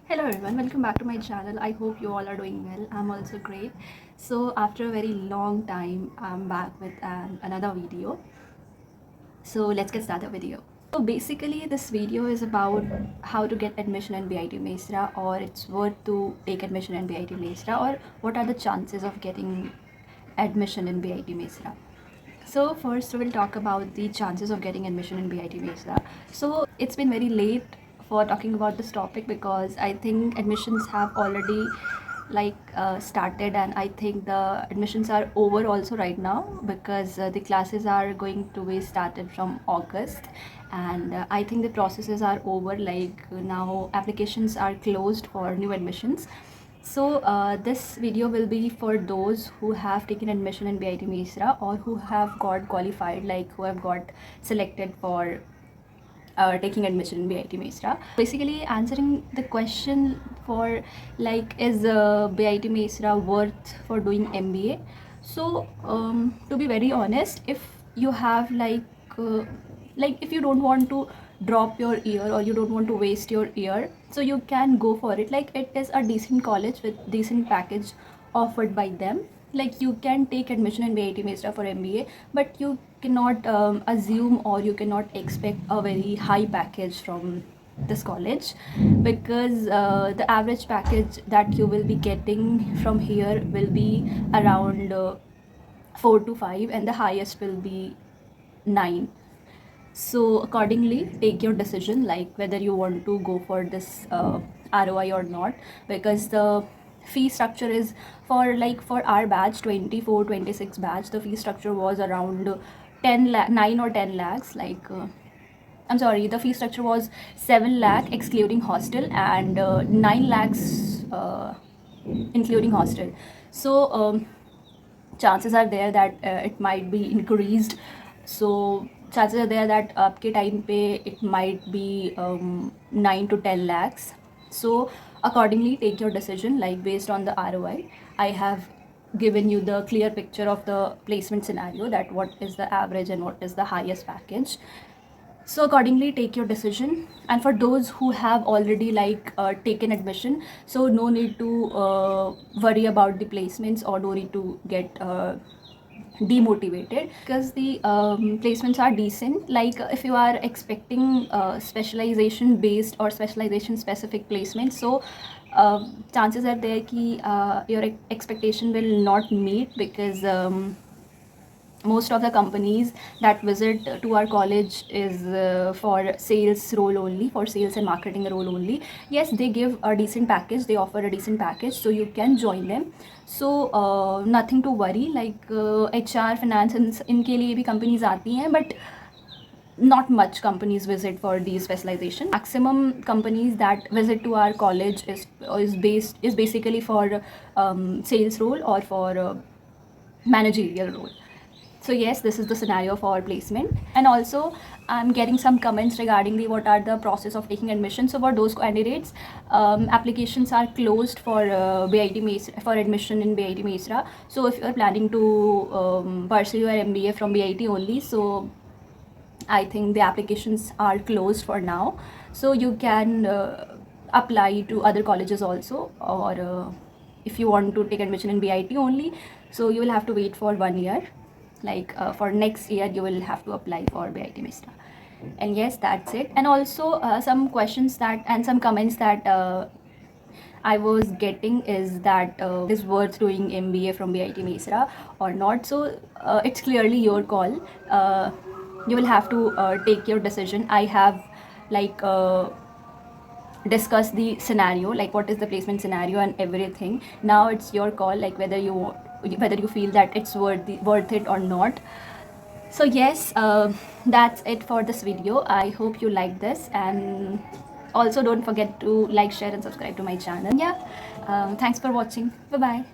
Hello everyone, welcome back to my channel. I hope you all are doing well. I'm also great. So after a very long time, I'm back with another video. So let's get started video. So basically this video is about how to get admission in BIT Mesra, or it's worth to take admission in BIT Mesra, or what are the chances of getting admission in BIT Mesra. So first we'll talk about the chances of getting admission in BIT Mesra. So it's been very late for talking about this topic because I think admissions have already started, and I think the admissions are over also right now because the classes are going to be started from August, and I think the processes are over. Like now applications are closed for new admissions. So this video will be for those who have taken admission in BIT Mesra or who have got qualified, like who have got selected for taking admission in BIT Mesra. Basically answering the question for is BIT Mesra worth for doing MBA? So to be very honest, if you have if you don't want to drop your year or you don't want to waste your year, so you can go for it. Like it is a decent college with decent package offered by them. Like you can take admission in BIT Mesra for MBA, but you cannot assume or you cannot expect a very high package from this college, because the average package that you will be getting from here will be around 4 to 5, and the highest will be 9. So accordingly take your decision, like whether you want to go for this ROI or not, because the fee structure is for our batch 24-26 batch, the fee structure was around 9 or 10 lakhs. I'm sorry, the fee structure was 7 lakh excluding hostel, and 9 lakhs including hostel. So chances are there that it might be increased. So chances are there that आपके time पे it might be 9 to 10 lakhs. So accordingly take your decision, like based on the ROI. I have given you the clear picture of the placement scenario, that what is the average and what is the highest package. So accordingly take your decision. And for those who have already taken admission, so no need to worry about the placements, or no need to get demotivated, because the placements are decent. Like if you are expecting specialization based or specialization specific placement, so chances are there ki your expectation will not meet, because most of the companies that visit to our college is for sales role only, for sales and marketing role only. Yes, they give a decent package, they offer a decent package, so you can join them. So nothing to worry. HR finance इनके लिए भी companies आती हैं, but not much companies visit for these specialization. Maximum companies that visit to our college is basically for sales role or for managerial role. So yes, this is the scenario for placement. And also I'm getting some comments regarding the what are the process of taking admission. So for those candidates, applications are closed for BIT Mesra, for admission in BIT Mesra. So if you are planning to pursue your MBA from BIT only, so I think the applications are closed for now. So you can apply to other colleges also, or if you want to take admission in BIT only, so you will have to wait for 1 year. For next year you will have to apply for BIT Mesra. And yes, that's it. And also some questions that and some comments that I was getting is that is worth doing MBA from BIT Mesra or not. So it's clearly your call. You will have to take your decision. I have like discuss the scenario, like what is the placement scenario and everything. Now it's your call, like whether you feel that it's worth it or not. So yes, that's it for this video. I hope you like this, and also don't forget to like, share and subscribe to my channel. Yeah, thanks for watching. Bye bye.